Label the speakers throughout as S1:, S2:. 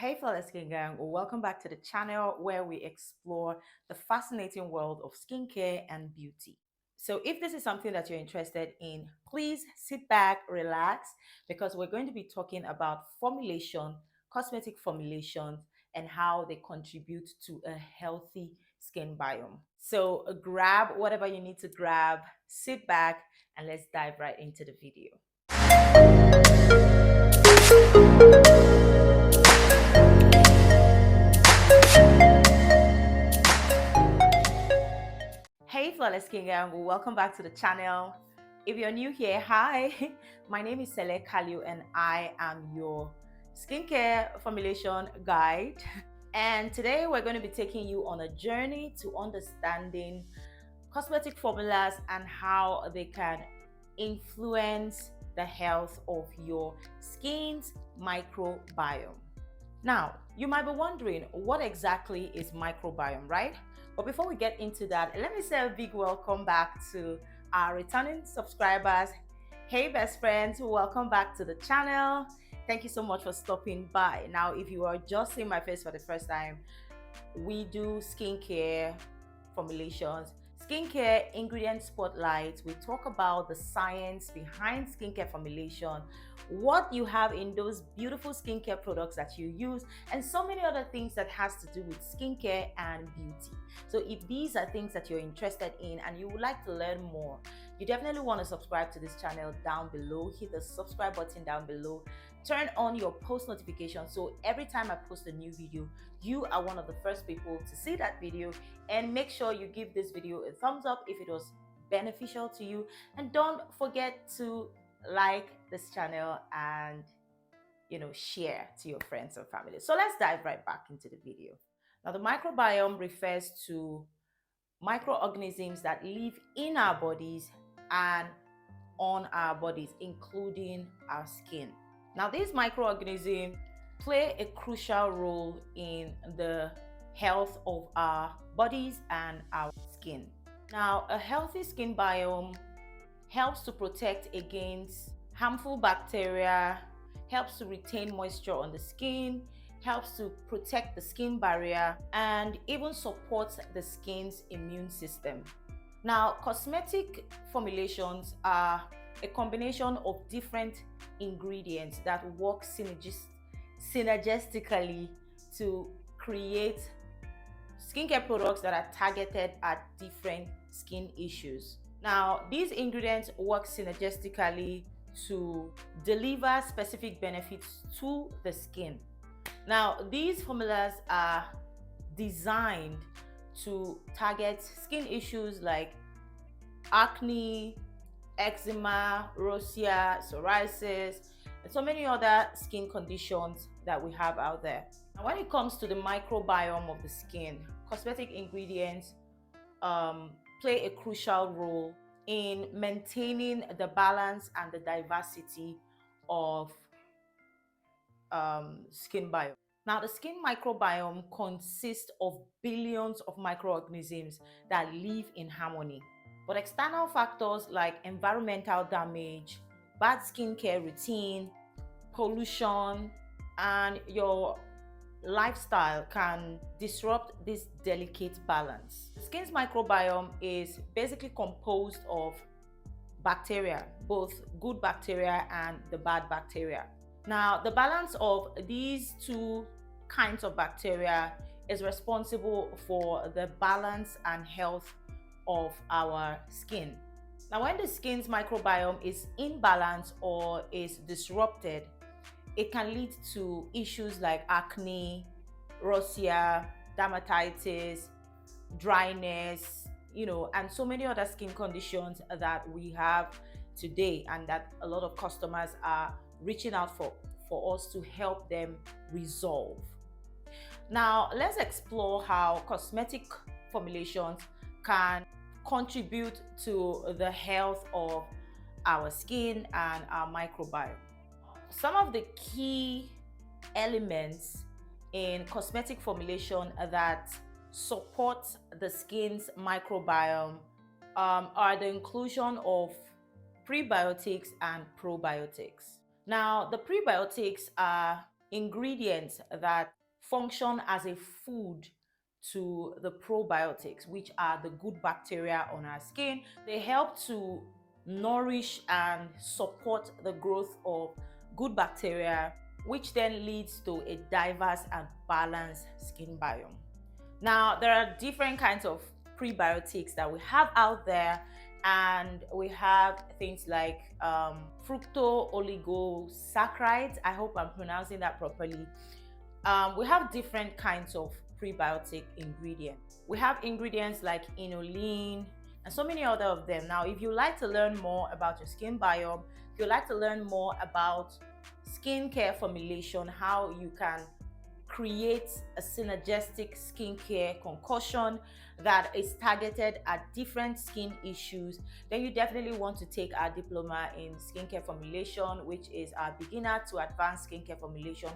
S1: Hey fellow skin gang, welcome back to the channel where we explore the fascinating world of skincare and beauty. So if this is something that you're interested in, please sit back, relax, because we're going to be talking about formulation, cosmetic formulations, and how they contribute to a healthy skin biome. So grab whatever you need to grab, sit back, and let's dive right into the video. Hey flawless skin gang, welcome back to the channel. If you're new here, hi, my name is Sele Kalio and I am your skincare formulation guide. And today we're going to be taking you on a journey to understanding cosmetic formulas and how they can influence the health of your skin's microbiome. Now, you might be wondering what exactly is microbiome, right? But before we get into that, let me say a big welcome back to our returning subscribers. Hey best friends, welcome back to the channel. Thank you so much for stopping by. Now, if you are just seeing my face for the first time, we do skincare formulations, skincare ingredient spotlights. We talk about the science behind skincare formulation, what you have in those beautiful skincare products that you use, and so many other things that has to do with skincare and beauty. So if these are things that you're interested in and you would like to learn more, you definitely want to subscribe to this channel down below. Hit the subscribe button down below. Turn on your post notifications so every time I post a new video, you are one of the first people to see that video. And make sure you give this video a thumbs up if it was beneficial to you, and don't forget to like this channel and share to your friends and family. So let's dive right back into the video. Now, the microbiome refers to microorganisms that live in our bodies and on our bodies, including our skin. Now, these microorganisms play a crucial role in the health of our bodies and our skin. Now, a healthy skin biome helps to protect against harmful bacteria, helps to retain moisture on the skin, helps to protect the skin barrier, and even supports the skin's immune system. Now, cosmetic formulations are a combination of different ingredients that work synergistically to create skincare products that are targeted at different skin issues. Now, these ingredients work synergistically to deliver specific benefits to the skin. Now, these formulas are designed to target skin issues like acne, eczema, rosacea, psoriasis, and so many other skin conditions that we have out there. Now, when it comes to the microbiome of the skin, cosmetic ingredients play a crucial role in maintaining the balance and the diversity of skin biome. Now, the skin microbiome consists of billions of microorganisms that live in harmony. But external factors like environmental damage, bad skincare routine, pollution, and your lifestyle can disrupt this delicate balance. The skin's microbiome is basically composed of bacteria, both good bacteria and the bad bacteria. Now, the balance of these two kinds of bacteria is responsible for the balance and health of our skin. Now, when the skin's microbiome is imbalanced or is disrupted, it can lead to issues like acne, rosacea, dermatitis, dryness, and so many other skin conditions that we have today and that a lot of customers are reaching out for us to help them resolve. Now, let's explore how cosmetic formulations can contribute to the health of our skin and our microbiome. Some of the key elements in cosmetic formulation that support the skin's microbiome are the inclusion of prebiotics and probiotics. Now, the prebiotics are ingredients that function as a food to the probiotics, which are the good bacteria on our skin. They help to nourish and support the growth of good bacteria, which then leads to a diverse and balanced skin biome. Now, there are different kinds of prebiotics that we have out there, and we have things like fructo-oligosaccharides. I hope I'm pronouncing that properly. We have different kinds of prebiotic ingredients. We have ingredients like inulin and so many other of them. Now, if you like to learn more about your skin biome, if you like to learn more about skincare formulation, how you can create a synergistic skincare concoction that is targeted at different skin issues, then you definitely want to take our diploma in skincare formulation, which is our beginner to advanced skincare formulation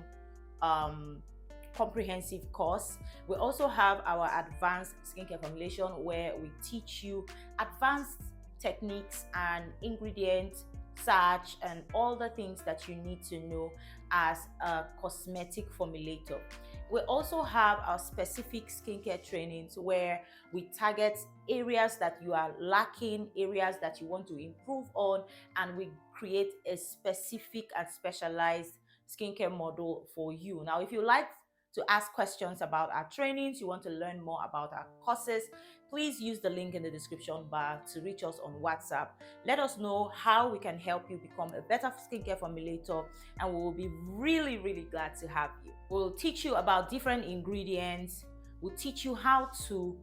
S1: comprehensive course. We also have our advanced skincare formulation, where we teach you advanced techniques and ingredients search and all the things that you need to know as a cosmetic formulator. We also have our specific skincare trainings, where we target areas that you are lacking, areas that you want to improve on, and we create a specific and specialized skincare model for you. Now, if you like to ask questions about our trainings, you want to learn more about our courses, please use the link in the description bar to reach us on WhatsApp. Let us know how we can help you become a better skincare formulator, and we will be really, really glad to have you. We'll teach you about different ingredients. We'll teach you how to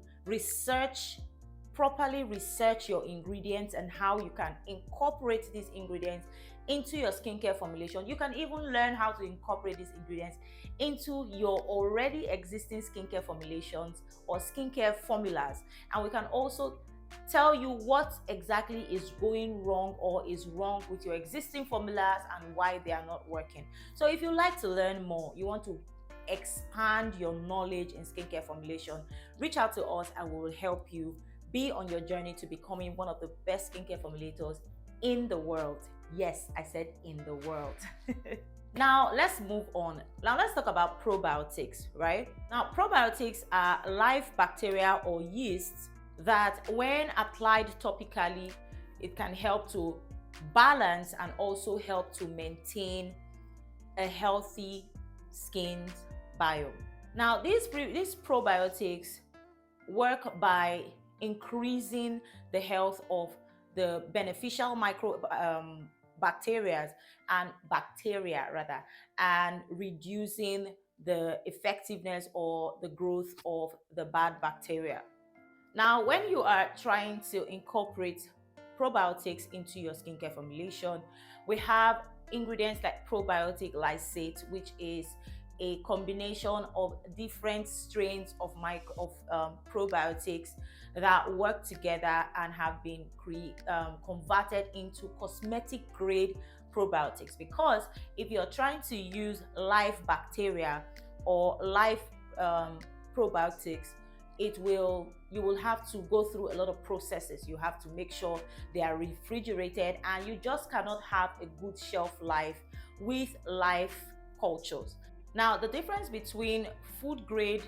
S1: properly research your ingredients and how you can incorporate these ingredients into your skincare formulation. You can even learn how to incorporate these ingredients into your already existing skincare formulations or skincare formulas. And we can also tell you what exactly is going wrong or is wrong with your existing formulas and why they are not working. So if you like to learn more, you want to expand your knowledge in skincare formulation, reach out to us and we will help you be on your journey to becoming one of the best skincare formulators in the world. Yes, I said in the world. Now, let's move on. Now, let's talk about probiotics, right? Now, probiotics are live bacteria or yeasts that, when applied topically, it can help to balance and also help to maintain a healthy skin biome. Now, these probiotics work by increasing the health of the beneficial bacteria and reducing the effectiveness or the growth of the bad bacteria. Now, when you are trying to incorporate probiotics into your skincare formulation, we have ingredients like probiotic lysate, which is a combination of different strains of probiotics that work together and have been converted into cosmetic grade probiotics. Because if you're trying to use live bacteria or live probiotics, you will have to go through a lot of processes. You have to make sure they are refrigerated, and you just cannot have a good shelf life with live cultures. Now, the difference between food grade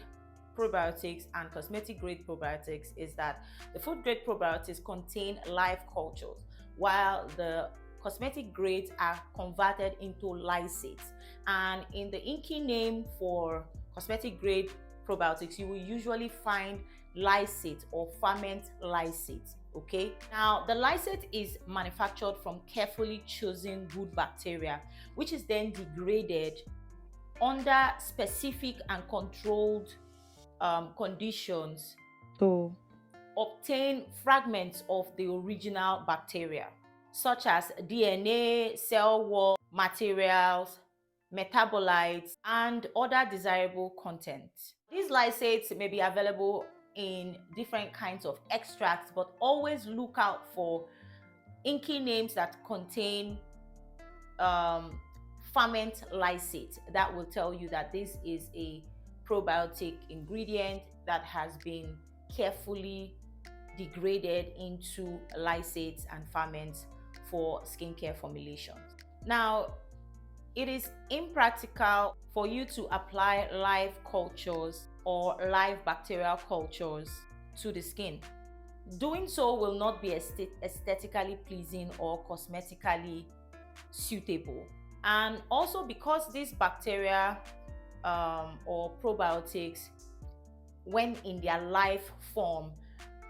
S1: probiotics and cosmetic grade probiotics is that the food grade probiotics contain live cultures, while the cosmetic grades are converted into lysates. And in the inky name for cosmetic grade probiotics, you will usually find lysate or ferment lysate. Okay, now the lysate is manufactured from carefully chosen good bacteria, which is then degraded under specific and controlled conditions to obtain fragments of the original bacteria, such as DNA, cell wall materials, metabolites, and other desirable contents. These lysates may be available in different kinds of extracts, but always look out for inky names that contain ferment lysate. That will tell you that this is a probiotic ingredient that has been carefully degraded into lysates and ferments for skincare formulations. Now, it is impractical for you to apply live cultures or live bacterial cultures to the skin. Doing so will not be aesthetically pleasing or cosmetically suitable. And also, because these bacteria or probiotics, when in their live form,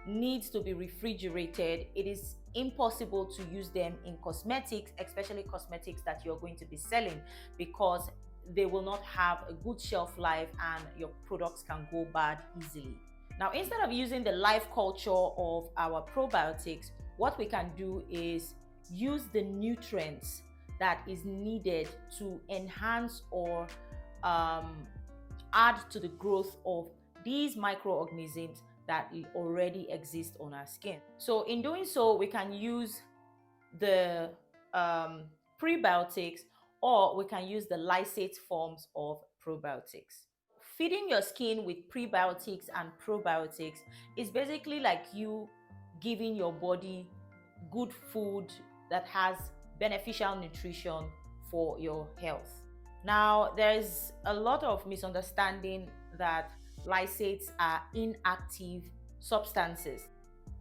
S1: needs to be refrigerated, it is impossible to use them in cosmetics, especially cosmetics that you're going to be selling, because they will not have a good shelf life and your products can go bad easily. Now, instead of using the live culture of our probiotics, what we can do is use the nutrients that is needed to enhance or add to the growth of these microorganisms that already exist on our skin. So in doing so, we can use the prebiotics, or we can use the lysate forms of probiotics. Feeding your skin with prebiotics and probiotics is basically like you giving your body good food that has beneficial nutrition for your health. Now, there's a lot of misunderstanding that lysates are inactive substances,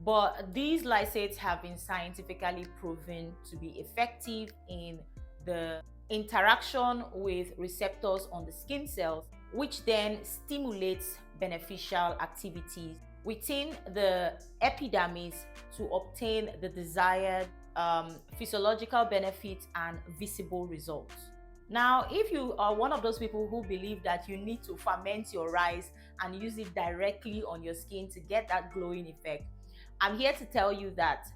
S1: but these lysates have been scientifically proven to be effective in the interaction with receptors on the skin cells, which then stimulates beneficial activities within the epidermis to obtain the desired physiological benefits and visible results. Now, if you are one of those people who believe that you need to ferment your rice and use it directly on your skin to get that glowing effect, I'm here to tell you that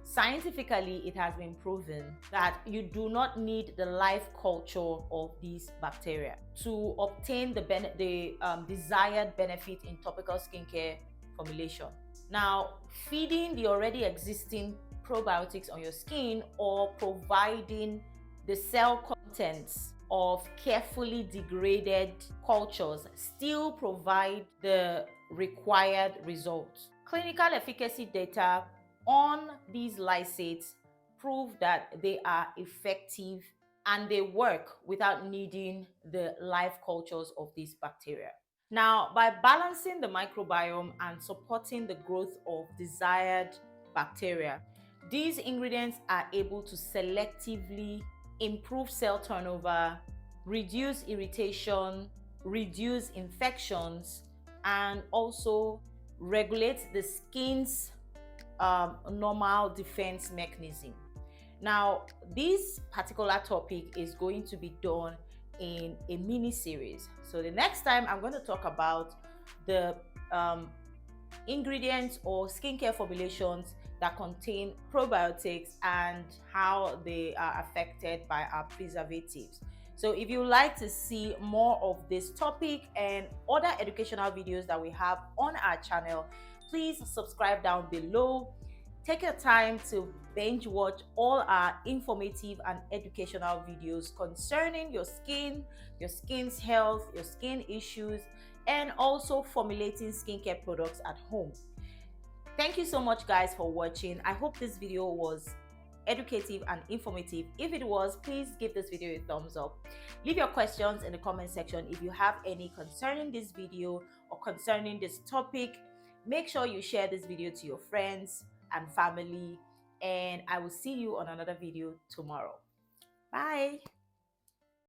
S1: scientifically it has been proven that you do not need the live culture of these bacteria to obtain the desired benefit in topical skincare formulation. Now, feeding the already existing probiotics on your skin or providing the cell contents of carefully degraded cultures still provide the required results. Clinical efficacy data on these lysates prove that they are effective and they work without needing the live cultures of these bacteria. Now, by balancing the microbiome and supporting the growth of desired bacteria, these ingredients are able to selectively improve cell turnover, reduce irritation, reduce infections, and also regulate the skin's normal defense mechanism. Now, this particular topic is going to be done in a mini series. So the next time I'm going to talk about the ingredients or skincare formulations that contain probiotics and how they are affected by our preservatives. So if you like to see more of this topic and other educational videos that we have on our channel, please subscribe down below. Take your time to binge watch all our informative and educational videos concerning your skin, your skin's health, your skin issues, and also formulating skincare products at home. Thank you so much, guys, for watching. I hope this video was educative and informative. If it was, please give this video a thumbs up. Leave your questions in the comment section if you have any concerning this video or concerning this topic. Make sure you share this video to your friends and family, and I will see you on another video tomorrow. Bye.